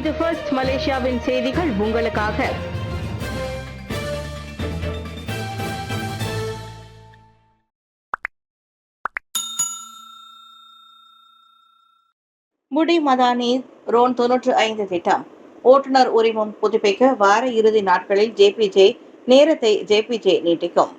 இது ஃபர்ஸ்ட் மலேசியாவின் செய்திகள் உங்களுக்காக. முடி மதானி ரோன் 95 திட்டம் ஓட்டுநர் உரிமம் புதுப்பிக்க வார இறுதி நாட்களில் நேரத்தை ஜேபிஜே நீட்டிக்கும்.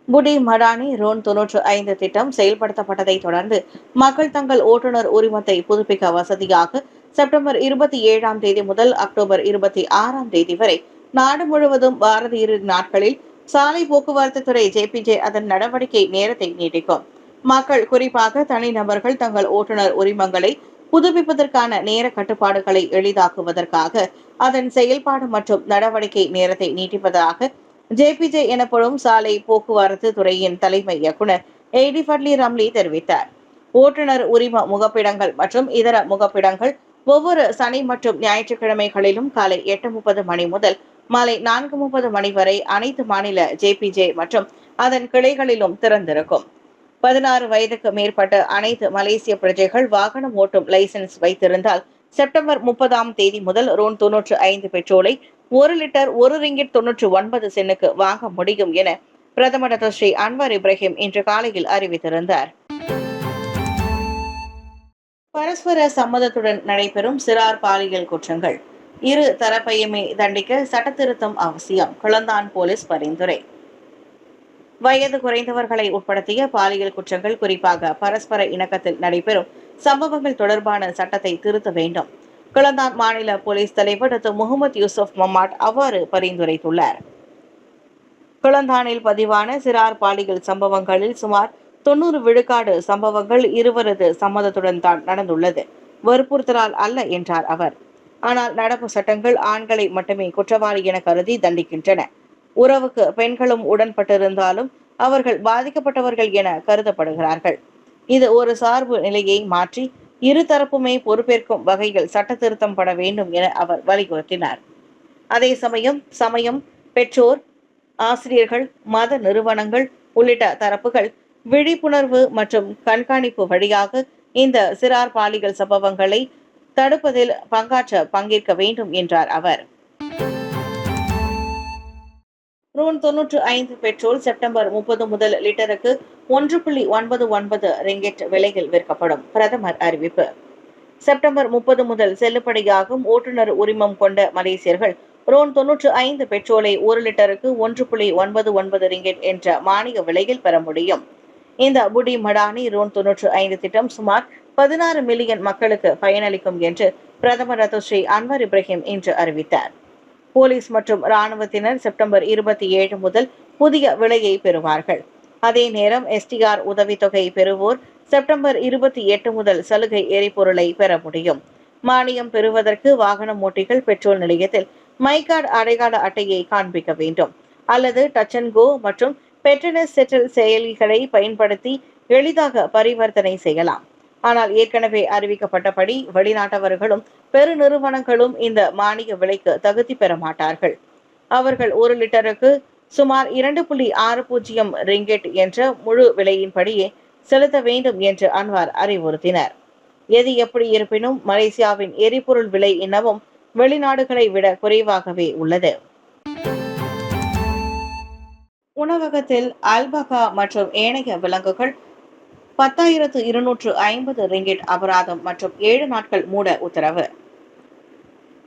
புடி மடானி ரோன் 95 திட்டம் செயல்படுத்தப்பட்டதை தொடர்ந்து மக்கள் தங்கள் ஓட்டுநர் உரிமத்தை புதுப்பிக்க வசதியாக செப்டம்பர் 27ஆம் தேதி முதல் அக்டோபர் 26ஆம் தேதி வரை நாடு முழுவதும் வார இறுதி நாட்களில் சாலை போக்குவரத்து துறை ஜேபிஜே அதன் நடவடிக்கை நேரத்தை நீட்டிக்கும். மக்கள், குறிப்பாக தனிநபர்கள், தங்கள் ஓட்டுநர் உரிமங்களை புதுப்பிப்பதற்கான நேர கட்டுப்பாடுகளை எளிதாக்குவதற்காக அதன் செயல்பாடு மற்றும் நடவடிக்கை நேரத்தை நீட்டிப்பதாக ஜேபிஜே எனப்படும் சாலை போக்குவரத்து துறையின் தலைமை இயக்குநர் ஏடி ஃபட்லி ரம்லி தெரிவித்தார். ஓட்டுநர் உரிம முகப்பிடங்கள் மற்றும் இதர முகப்பிடங்கள் ஒவ்வொரு சனி மற்றும் ஞாயிற்றுக்கிழமைகளிலும் காலை 8:30 மணி முதல் மாலை 4:30 மணி வரை அனைத்து மாநில ஜேபிஜே மற்றும் அதன் கிளைகளிலும் திறந்திருக்கும். 16 வயதுக்கு மேற்பட்ட அனைத்து மலேசிய பிரஜைகள் வாகனம் ஓட்டும் லைசன்ஸ் வைத்திருந்தால் செப்டம்பர் 30ஆம் தேதி முதல் ரோன் 95 பெட்ரோலை 1 லிட்டர் 1 ரிங்கிட் 99 சென்னுக்கு வாங்க முடியும் என பிரதமர் டாக்டர் ஸ்ரீ அன்வர் இப்ராஹிம் இன்று காலையில் அறிவித்திருந்தார். பரஸ்பர சம்மதத்துடன் நடைபெறும் சிறார் பாலியல் குற்றங்கள் இரு தரப்பையுமே தண்டிக்க சட்டத்திருத்தம் அவசியம். கிளந்தான் போலீஸ் பரிந்துரை. வயது குறைந்தவர்களை உட்படுத்திய பாலியல் குற்றங்கள், குறிப்பாக பரஸ்பர இணக்கத்தில் நடைபெறும் சம்பவங்கள் தொடர்பான சட்டத்தை திருத்த வேண்டும். கிளந்தான் மாநில போலீஸ் தலைவர் டாக்டர் முகமது யூசுப் மொமாட் அவ்வாறு பரிந்துரைத்துள்ளார். கிளந்தானில் பதிவான சிறார் பாலியல் சம்பவங்களில் சுமார் 90 விழுக்காடு சம்பவங்கள் இருவரது சம்மதத்துடன் தான் நடந்துள்ளது, வற்புறுத்தலால் அல்ல என்றார் அவர். ஆனால் நடப்பு சட்டங்கள் ஆண்களை மட்டுமே குற்றவாளி என கருதி தண்டிக்கின்றன. உறவுக்கு பெண்களும் உடன்பட்டிருந்தாலும் அவர்கள் பாதிக்கப்பட்டவர்கள் என கருதப்படுகிறார்கள். இது ஒரு சார்பு நிலையை மாற்றி இருதரப்புமே பொறுப்பேற்கும் வகையில் சட்ட திருத்தம் பட வேண்டும் என அவர் வலியுறுத்தினார். அதே சமயம் பெற்றோர், ஆசிரியர்கள், மத நிறுவனங்கள் உள்ளிட்ட தரப்புகள் விழிப்புணர்வு மற்றும் கண்காணிப்பு வழியாக இந்த சிறார் பாலியல் சம்பவங்களை தடுப்பதில் பங்கேற்க வேண்டும் என்றார் அவர். ரோன் 95 பெட்ரோல் செப்டம்பர் 30 முதல் லிட்டருக்கு 1.99 ரிங்கெட் விலையில் விற்கப்படும். பிரதமர் அறிவிப்பு. செப்டம்பர் 30 முதல் செல்லுபடியாகும் ஓட்டுநர் உரிமம் கொண்ட மலேசியர்கள் ரோன் 95 பெட்ரோலை 1 லிட்டருக்கு 1.99 ரிங்கெட் என்ற மானிய விலையில் பெற முடியும். இந்த புடி மடானி ரோன் 95 திட்டம் சுமார் 16 மில்லியன் மக்களுக்கு பயனளிக்கும் என்று பிரதமர் டாக்டர் ஸ்ரீ அன்வர் இப்ராஹிம் இன்று அறிவித்தார். போலீஸ் மற்றும் இராணுவத்தினர் செப்டம்பர் 27 முதல் புதிய விலையை பெறுவார்கள். அதே நேரம் எஸ்டிஆர் உதவித்தொகை பெறுவோர் செப்டம்பர் 28 முதல் சலுகை எரிபொருளை பெற முடியும். மானியம் பெறுவதற்கு வாகனம் ஓட்டிகள் பெட்ரோல் நிலையத்தில் மைகார்டு அடையாள அட்டையை காண்பிக்க வேண்டும் அல்லது டச் அண்ட் கோ மற்றும் பெட்ரோனஸ் செட்டில் செயலிகளை பயன்படுத்தி எளிதாக பரிவர்த்தனை செய்யலாம். ஆனால் ஏற்கனவே அறிவிக்கப்பட்டபடி வெளிநாட்டவர்களும் பெருநிறுவனங்களும் இந்த மானிய விலைக்கு தகுதி பெற மாட்டார்கள். அவர்கள் 1 லிட்டருக்கு சுமார் 2.60 ரிங்கெட் என்ற முழு விலையின்படியே செலுத்த வேண்டும் என்று அன்வார் அறிவுறுத்தினர். எது எப்படி இருப்பினும் மலேசியாவின் எரிபொருள் விலை இன்னமும் வெளிநாடுகளை விட குறைவாகவே உள்ளது. உணவகத்தில் அல்பகா மற்றும் ஏனைய விலங்குகள் 10,250 ரிங்கிட் அபராதம் மற்றும் 7 நாட்கள் மூட உத்தரவு.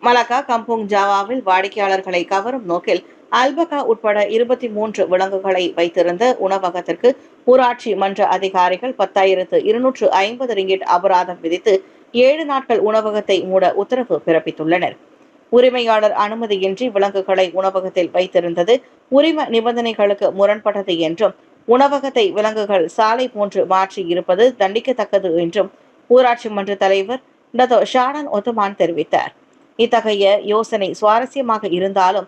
மலாக்கா கம்புங் ஜாவாவில் வாடிக்கையாளர்களை கவரும் நோக்கில் அல்பகா உட்பட 23 விலங்குகளை வைத்திருந்த உணவகத்திற்கு ஊராட்சி மன்ற அதிகாரிகள் 10,250 ரிங்கிட் அபராதம் விதித்து 7 நாட்கள் உணவகத்தை மூட உத்தரவு பிறப்பித்துள்ளனர். உரிமையாளர் அனுமதியின்றி விலங்குகளை உணவகத்தில் வைத்திருந்தது உரிம நிபந்தனைகளுக்கு முரண்பட்டது என்றும் உணவகத்தை விலங்குகள் சாலை போன்று மாற்றி இருப்பது தண்டிக்கத்தக்கது என்றும் ஊராட்சி மன்ற தலைவர் டாக்டர் ஷாடன் ஒத்துமான் தெரிவித்தார். இத்தகைய யோசனை சுவாரஸ்யமாக இருந்தாலும்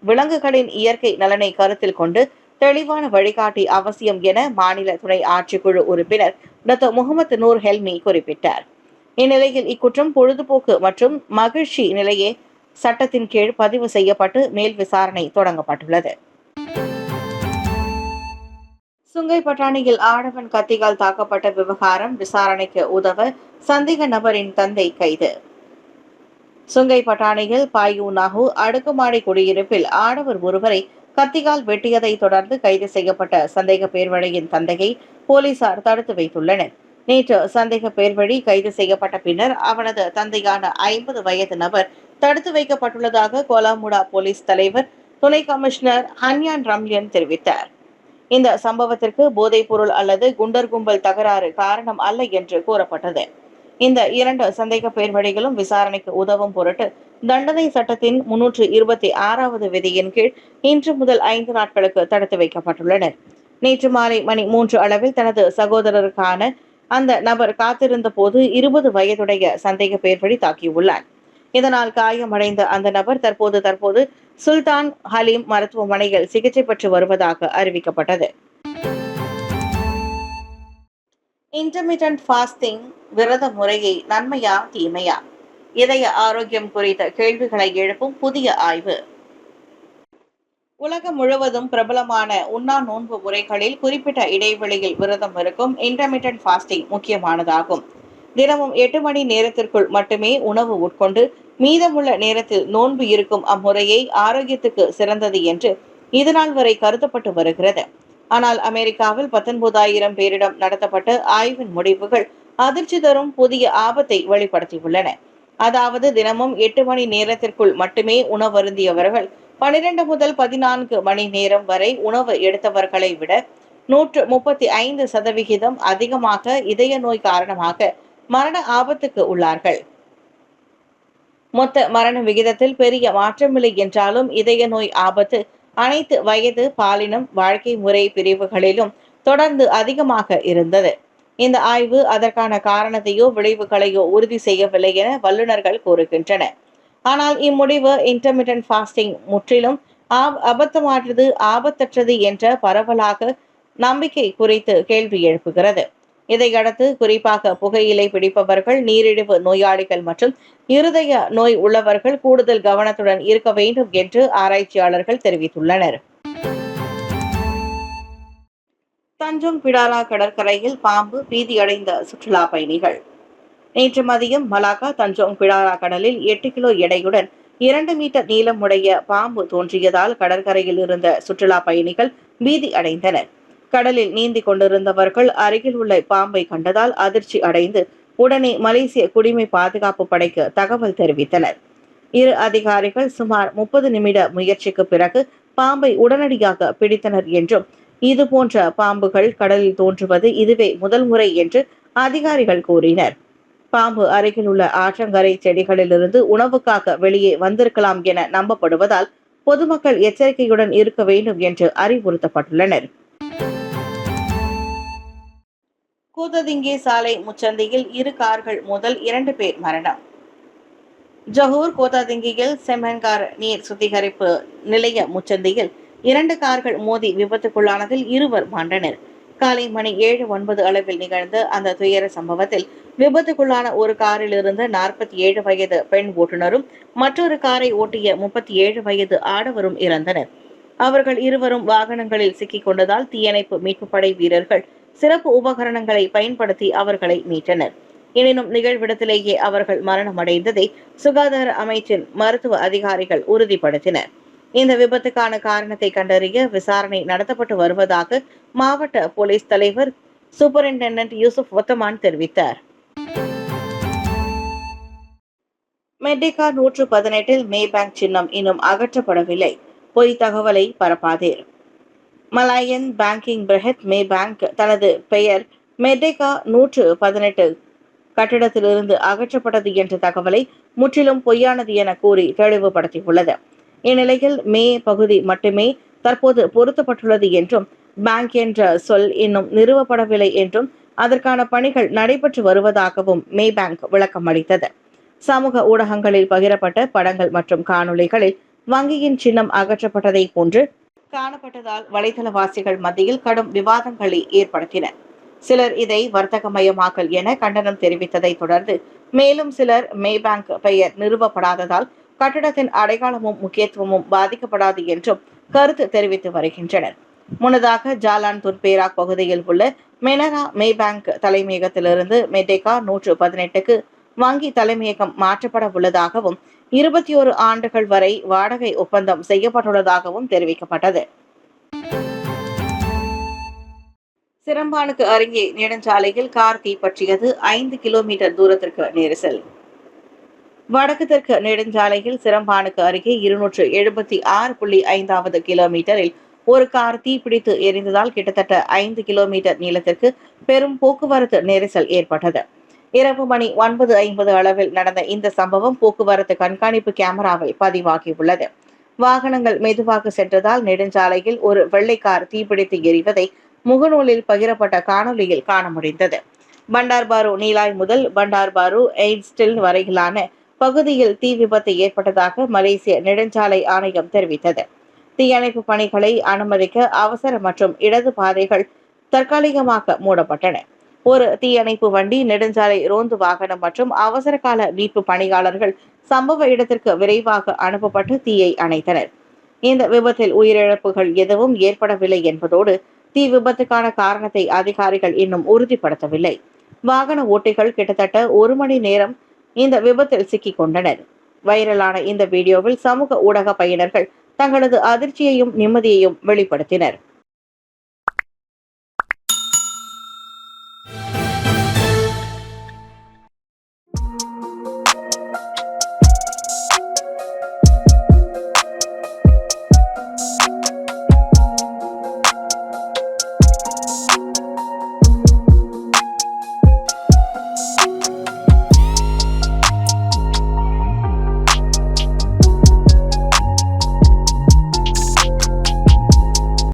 விலங்குகளின் இயற்கை நலனை கருத்தில் கொண்டு தெளிவான வழிகாட்டி அவசியம் என மாநில துணை ஆட்சிக்குழு உறுப்பினர் டாக்டர் முகமது நூர் ஹெல்மி குறிப்பிட்டார். இந்நிலையில் இக்குற்றம் பொழுதுபோக்கு மற்றும் மகிழ்ச்சி நிலையே சட்டத்தின் கீழ் பதிவு செய்யப்பட்டு மேல் விசாரணை தொடங்கப்பட்டுள்ளது. சுங்கை பட்டாணியில் ஆடவன் கத்தியால் தாக்கப்பட்ட விவகாரம் விசாரணைக்கு உதவ சந்தேக நபரின் தந்தை கைது. சுங்கை பட்டாணியில் பாயூனாகு அடுக்குமாடி குடியிருப்பில் ஆடவர் ஒருவரை கத்தியால் வெட்டியதை தொடர்ந்து கைது செய்யப்பட்ட சந்தேக பேர்வழியின் தந்தையை போலீசார் தடுத்து வைத்துள்ளனர். நேற்று சந்தேக பேர்வழி கைது செய்யப்பட்ட பின்னர் அவனது தந்தையான 50 வயது நபர் தடுத்து வைக்கப்பட்டுள்ளதாக கோலாமுடா போலீஸ் தலைவர் துணை கமிஷனர் ஹன்யான் ரம்யன் தெரிவித்தார். இந்த சம்பவத்திற்கு போதைப்பொருள் அல்லது குண்டர் கும்பல் தகராறு காரணம் அல்ல என்று கூறப்பட்டது. இந்த 2 சந்தேக பேர்வழிகளும் விசாரணைக்கு உதவும் பொருட்டு தண்டனை சட்டத்தின் 326வது விதியின் கீழ் இன்று முதல் 5 நாட்களுக்கு தடுத்து வைக்கப்பட்டுள்ளனர். நேற்று மாலை மணி 3 அளவில் தனது சகோதரருக்கான அந்த நபர் காத்திருந்த போது 20 வயதுடைய சந்தேக பேர்வழி தாக்கியுள்ளார். இதனால் காயமடைந்த அந்த நபர் தற்போது சுல்தான் ஹலீம் மருத்துவமனையில் சிகிச்சை பெற்று வருவதாக அறிவிக்கப்பட்டது. இன்டர்மிட்டன்ட் ஃபாஸ்டிங் விரத முறையை நன்மையா தீமையா? இதய ஆரோக்கியம் குறித்த கேள்விகளை எழுப்பும் புதிய ஆய்வு. உலகம் முழுவதும் பிரபலமான உண்ணா நோன்பு முறைகளில் குறிப்பிட்ட இடைவெளியில் விரதம் இருக்கும் இன்டர்மிட்டன்ட் ஃபாஸ்டிங் முக்கியமானதாகும். தினமும் 8 மணி நேரத்திற்குள் மட்டுமே உணவு உட்கொண்டு மீதமுள்ள நேரத்தில் நோன்பு இருக்கும் அம்முறையை ஆரோக்கியத்துக்கு சிறந்தது என்று இதுநாள் வரை கருதப்பட்டு வருகிறது. ஆனால் அமெரிக்காவில் 19,000 பேரிடம் நடத்தப்பட்ட ஆய்வின் முடிவுகள் அதிர்ச்சி தரும் புதிய ஆபத்தை வெளிப்படுத்தியுள்ளன. அதாவது தினமும் 8 மணி நேரத்திற்குள் மட்டுமே உணவருந்தியவர்கள் 12 முதல் 14 மணி நேரம் வரை உணவு எடுத்தவர்களை விட 135% அதிகமாக இதய நோய் காரணமாக மரண ஆபத்துக்கு உள்ளார்கள். மொத்த மரண விகிதத்தில் பெரிய மாற்றமில்லை என்றாலும் இதய நோய் ஆபத்து அனைத்து வயது, பாலினம், வாழ்க்கை முறை பிரிவுகளிலும் தொடர்ந்து அதிகமாக இருந்தது. இந்த ஆய்வு அதற்கான காரணத்தையோ விளைவுகளையோ உறுதி செய்யவில்லை என வல்லுநர்கள் கூறுகின்றனர். ஆனால் இம்முடிவு இன்டர்மிட்டன்ட் ஃபாஸ்டிங் முற்றிலும் அபத்தமானது, ஆபத்தற்றது என்ற பரவலாக நம்பிக்கை குறித்து கேள்வி எழுப்புகிறது. இதையடுத்து குறிப்பாக புகையிலை பிடிப்பவர்கள், நீரிழிவு நோயாளிகள் மற்றும் இருதய நோய் உள்ளவர்கள் கூடுதல் கவனத்துடன் இருக்க வேண்டும் என்று ஆராய்ச்சியாளர்கள் தெரிவித்துள்ளனர். தஞ்சோங் பிடாரா கடற்கரையில் பாம்பு, பீதியடைந்த சுற்றுலா பயணிகள். நேற்று மதியம் மலாக்கா தஞ்சோங் பிடாரா கடலில் 8 கிலோ எடையுடன் 2 மீட்டர் நீளமுடைய பாம்பு தோன்றியதால் கடற்கரையில் இருந்த சுற்றுலா பயணிகள் பீதி அடைந்தனர். கடலில் நீந்தி கொண்டிருந்தவர்கள் அருகில் உள்ள பாம்பை கண்டதால் அதிர்ச்சி அடைந்து உடனே மலேசிய குடிமை பாதுகாப்பு படைக்கு தகவல் தெரிவித்தனர். 2 அதிகாரிகள் சுமார் 30 நிமிட முயற்சிக்கு பிறகு பாம்பை உடனடியாக பிடித்தனர் என்றும் இதுபோன்ற பாம்புகள் கடலில் தோன்றுவது இதுவே முதல் முறை என்று அதிகாரிகள் கூறினர். பாம்பு அருகில் உள்ள ஆற்றங்கரை செடிகளிலிருந்து உணவுக்காக வெளியே வந்திருக்கலாம் என நம்பப்படுவதால் பொதுமக்கள் எச்சரிக்கையுடன் இருக்க வேண்டும் என்று அறிவுறுத்தப்பட்டுள்ளனர். கூத்ததிங்கே சாலை முச்சந்தியில் 2 கார்கள் மோதல் 2 பேர் மரணம். ஜொஹூர் கோத்தாதிங்கியில் செம்மன்கார் நீர் சுத்திகரிப்பு நிலைய முச்சந்தியில் 2 கார்கள் மோதி விபத்துக்குள்ளானதில் 2 மாண்டனர். காலை மணி 7:09 அளவில் நிகழ்ந்த அந்த துயர சம்பவத்தில் விபத்துக்குள்ளான ஒரு காரில் இருந்த 47 வயது பெண் ஓட்டுநரும் மற்றொரு காரை ஓட்டிய 37 வயது ஆடவரும் இறந்தனர். அவர்கள் இருவரும் வாகனங்களில் சிக்கிக் கொண்டதால் தீயணைப்பு மீட்பு படை வீரர்கள் சிறப்பு உபகரணங்களை பயன்படுத்தி அவர்களை மீட்டனர். எனினும் நிகழ்விடத்திலேயே அவர்கள் மரணமடைந்ததை சுகாதார அமைச்சின் மருத்துவ அதிகாரிகள் உறுதிப்படுத்தினர். இந்த விபத்துக்கான காரணத்தை கண்டறிய விசாரணை நடத்தப்பட்டு வருவதாக மாவட்ட போலீஸ் தலைவர் சூப்பரிண்டென்டென்ட் யூசுப் ஒத்தமான் தெரிவித்தார். மெட்டிகா 118 மேபேங்க் சின்னம் இன்னும் அகற்றப்படவில்லை. பொய் தகவலை பரப்பாதீர். மலாயன் பேங்கிங் பிரஹத் மே பேங்க் தனது பெயர் மெட்டிகா 118 கட்டிடத்திலிருந்து அகற்றப்பட்டது என்ற தகவலை முற்றிலும் பொய்யானது என கூறி தெளிவுபடுத்தியுள்ளது. இந்நிலையில் மே பகுதி மட்டுமே தற்போது பொருத்தப்பட்டுள்ளது என்றும் பேங்க் என்ற சொல் இன்னும் நிறுவப்படவில்லை என்றும் அதற்கான பணிகள் நடைபெற்று வருவதாகவும் மே பேங்க் விளக்கம் அளித்தது. சமூக ஊடகங்களில் பகிரப்பட்ட படங்கள் மற்றும் காணொளிகளில் வங்கியின் சின்னம் அகற்றப்பட்டதை போன்று காணப்பட்டதால் வலைதளவாசிகள் மத்தியில் கடும் விவாதங்களை ஏற்படுத்தின. சிலர் இதை வர்த்தகமயமாக்கல் என கண்டனம் தெரிவித்ததை தொடர்ந்து மேலும் சிலர் மே பேங்க் பெயர் நிறுவப்படாததால் கட்டடத்தின் அடையாளமும் முக்கியத்துவமும் பாதிக்கப்படாது என்றும் கருத்து தெரிவித்து வருகின்றனர். முன்னதாக ஜாலான் துன்பேராக் பகுதியில் உள்ள மெனரா மேபேங்க் தலைமையகத்திலிருந்து மெடேகா 118க்கு வங்கி தலைமையகம் மாற்றப்பட உள்ளதாகவும் 21 ஆண்டுகள் வரை வாடகை ஒப்பந்தம் செய்யப்பட்டுள்ளதாகவும் தெரிவிக்கப்பட்டது. சிரம்பானுக்கு அருகே நெடுஞ்சாலையில் கார் தீப்பற்றியது. 5 கிலோமீட்டர் தூரத்திற்கு நெரிசல். வடக்கு தெற்கு நெடுஞ்சாலையில் சிரம்பானுக்கு அருகே 276.5வது கிலோமீட்டரில் ஒரு கார் தீப்பிடித்து எரிந்ததால் கிட்டத்தட்ட 5 கிலோமீட்டர் நீளத்திற்கு பெரும் போக்குவரத்து நெரிசல் ஏற்பட்டது. இரவு மணி 9:50 அளவில் நடந்த இந்த சம்பவம் போக்குவரத்து கண்காணிப்பு கேமராவில் பதிவாகியுள்ளது. வாகனங்கள் மெதுவாக சென்றதால் நெடுஞ்சாலையில் ஒரு வெள்ளை கார் தீப்பிடித்து எரிவதை முகநூலில் பகிரப்பட்ட காணொலியில் காண முடிந்தது. பண்டார்பாரு நீலாய் முதல் பண்டார்பாரு எய்ட்ஸ்டில் வரையிலான பகுதியில் தீ விபத்து ஏற்பட்டதாக மலேசிய நெடுஞ்சாலை ஆணையம் தெரிவித்தது. தீயணைப்பு பணிகளை அனுமதிக்க அவசர மற்றும் இடது பாதைகள் தற்காலிகமாக மூடப்பட்டன. ஒரு தீயணைப்பு வண்டி, நெடுஞ்சாலை ரோந்து வாகனம் மற்றும் அவசர கால மீட்பு பணியாளர்கள் சம்பவ இடத்திற்கு விரைவாக அனுப்பப்பட்டு தீயை அணைத்தனர். இந்த விபத்தில் உயிரிழப்புகள் எதுவும் ஏற்படவில்லை என்பதோடு தீ விபத்துக்கான காரணத்தை அதிகாரிகள் இன்னும் உறுதிப்படுத்தவில்லை. வாகன ஓட்டிகள் கிட்டத்தட்ட 1 மணி நேரம் இந்த விபத்தில் சிக்கிக் கொண்டனர். வைரலான இந்த வீடியோவில் சமூக ஊடக பயனர்கள் தங்களது அதிர்ச்சியையும் நிம்மதியையும் வெளிப்படுத்தினர்.